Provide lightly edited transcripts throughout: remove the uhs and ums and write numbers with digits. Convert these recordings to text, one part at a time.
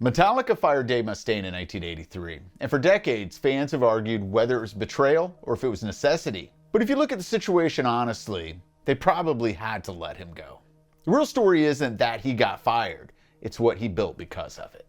Metallica fired Dave Mustaine in 1983, and for decades, fans have argued whether it was betrayal or if it was necessity. But if you look at the situation honestly, they probably had to let him go. The real story isn't that he got fired, it's what he built because of it.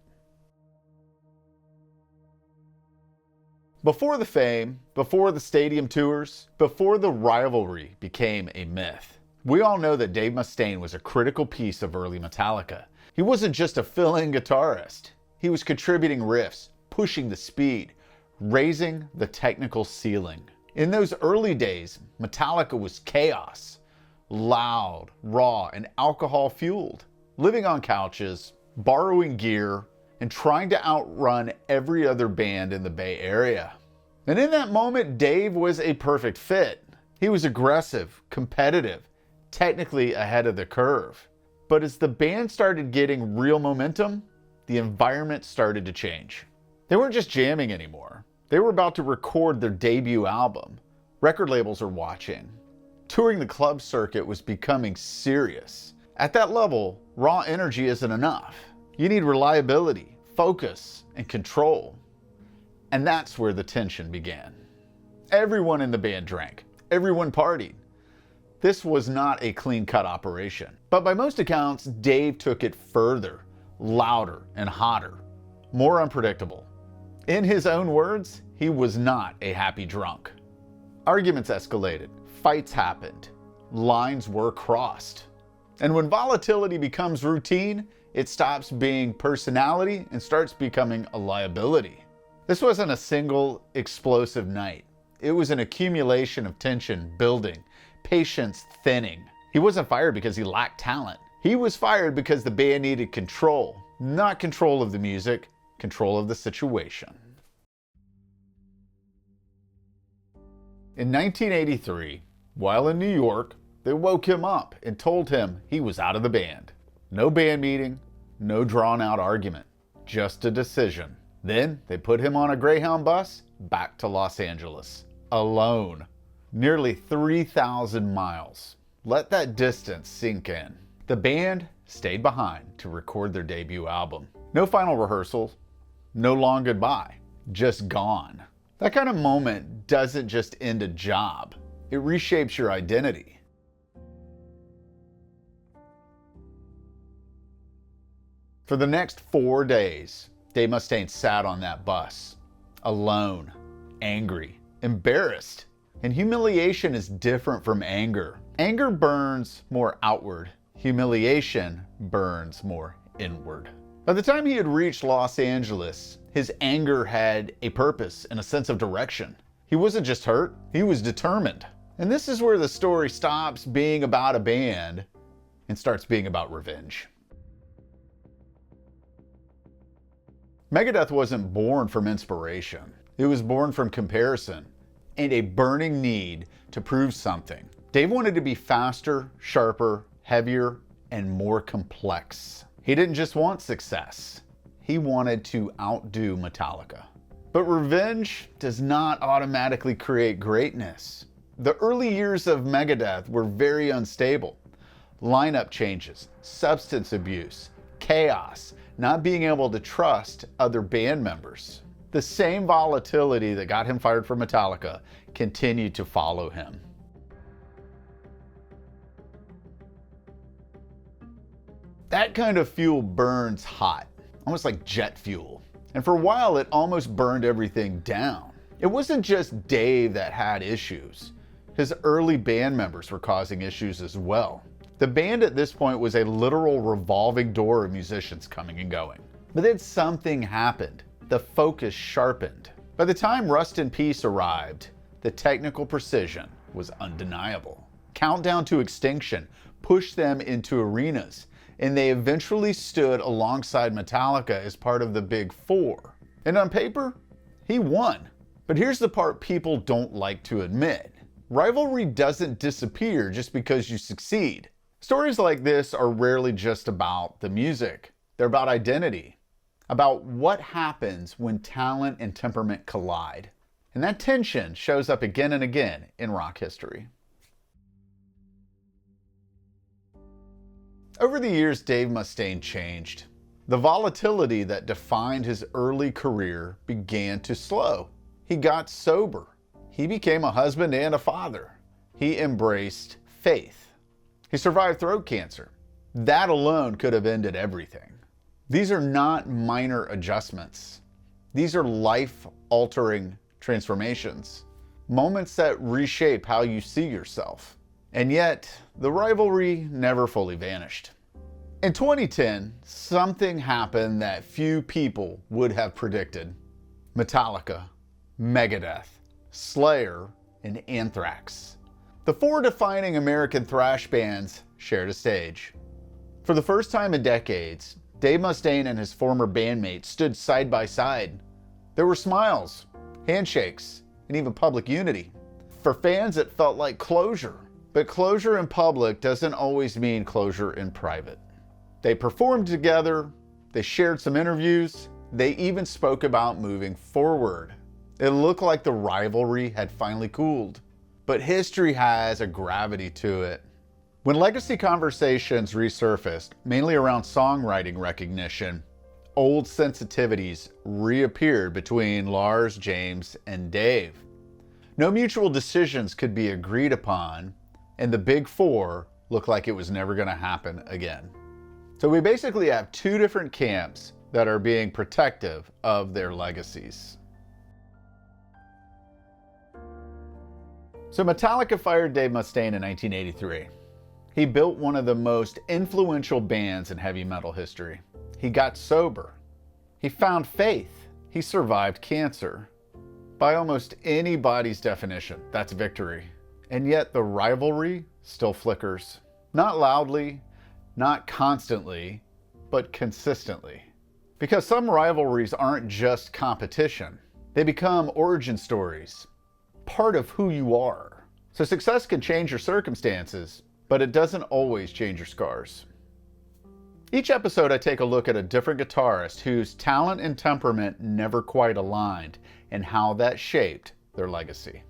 Before the fame, before the stadium tours, before the rivalry became a myth, we all know that Dave Mustaine was a critical piece of early Metallica. He wasn't just a fill-in guitarist. He was contributing riffs, pushing the speed, raising the technical ceiling. In those early days, Metallica was chaos, loud, raw, and alcohol-fueled, living on couches, borrowing gear, and trying to outrun every other band in the Bay Area. And in that moment, Dave was a perfect fit. He was aggressive, competitive, technically ahead of the curve. But as the band started getting real momentum, the environment started to change. They weren't just jamming anymore. They were about to record their debut album. Record labels are watching. Touring the club circuit was becoming serious. At that level, raw energy isn't enough. You need reliability, focus, and control. And that's where the tension began. Everyone in the band drank. Everyone partied. This was not a clean-cut operation. But by most accounts, Dave took it further, louder and hotter, more unpredictable. In his own words, he was not a happy drunk. Arguments escalated, fights happened, lines were crossed. And when volatility becomes routine, it stops being personality and starts becoming a liability. This wasn't a single explosive night. It was an accumulation of tension building, patience thinning. He wasn't fired because he lacked talent. He was fired because the band needed control. Not control of the music, control of the situation. In 1983, while in New York, they woke him up and told him he was out of the band. No band meeting, no drawn-out argument, just a decision. Then they put him on a Greyhound bus back to Los Angeles, alone. Nearly 3,000 miles. Let that distance sink in. The band stayed behind to record their debut album. No final rehearsals, no long goodbye, just gone. That kind of moment doesn't just end a job, it reshapes your identity. For the next 4 days, Dave Mustaine sat on that bus, alone, angry, embarrassed. And humiliation is different from anger. Anger burns more outward. Humiliation burns more inward. By the time he had reached Los Angeles, his anger had a purpose and a sense of direction. He wasn't just hurt, he was determined. And this is where the story stops being about a band and starts being about revenge. Megadeth wasn't born from inspiration. It was born from comparison and a burning need to prove something. Dave wanted to be faster, sharper, heavier, and more complex. He didn't just want success. He wanted to outdo Metallica. But revenge does not automatically create greatness. The early years of Megadeth were very unstable. Lineup changes, substance abuse, chaos, not being able to trust other band members. The same volatility that got him fired from Metallica continued to follow him. That kind of fuel burns hot, almost like jet fuel. And for a while, it almost burned everything down. It wasn't just Dave that had issues. His early band members were causing issues as well. The band at this point was a literal revolving door of musicians coming and going. But then something happened. The focus sharpened. By the time Rust in Peace arrived, the technical precision was undeniable. Countdown to Extinction pushed them into arenas, and they eventually stood alongside Metallica as part of the Big Four. And on paper, he won. But here's the part people don't like to admit. Rivalry doesn't disappear just because you succeed. Stories like this are rarely just about the music. They're about identity. About what happens when talent and temperament collide. And that tension shows up again and again in rock history. Over the years, Dave Mustaine changed. The volatility that defined his early career began to slow. He got sober. He became a husband and a father. He embraced faith. He survived throat cancer. That alone could have ended everything. These are not minor adjustments. These are life-altering transformations. Moments that reshape how you see yourself. And yet, the rivalry never fully vanished. In 2010, something happened that few people would have predicted. Metallica, Megadeth, Slayer, and Anthrax. The four defining American thrash bands shared a stage. For the first time in decades, Dave Mustaine and his former bandmates stood side by side. There were smiles, handshakes, and even public unity. For fans, it felt like closure. But closure in public doesn't always mean closure in private. They performed together, they shared some interviews, they even spoke about moving forward. It looked like the rivalry had finally cooled. But history has a gravity to it. When legacy conversations resurfaced, mainly around songwriting recognition, old sensitivities reappeared between Lars, James, and Dave. No mutual decisions could be agreed upon, and the Big Four looked like it was never going to happen again. So we basically have two different camps that are being protective of their legacies. So Metallica fired Dave Mustaine in 1983. He built one of the most influential bands in heavy metal history. He got sober. He found faith. He survived cancer. By almost anybody's definition, that's victory. And yet the rivalry still flickers. Not loudly, not constantly, but consistently. Because some rivalries aren't just competition. They become origin stories, part of who you are. So success can change your circumstances, but it doesn't always change your scars. Each episode I take a look at a different guitarist whose talent and temperament never quite aligned and how that shaped their legacy.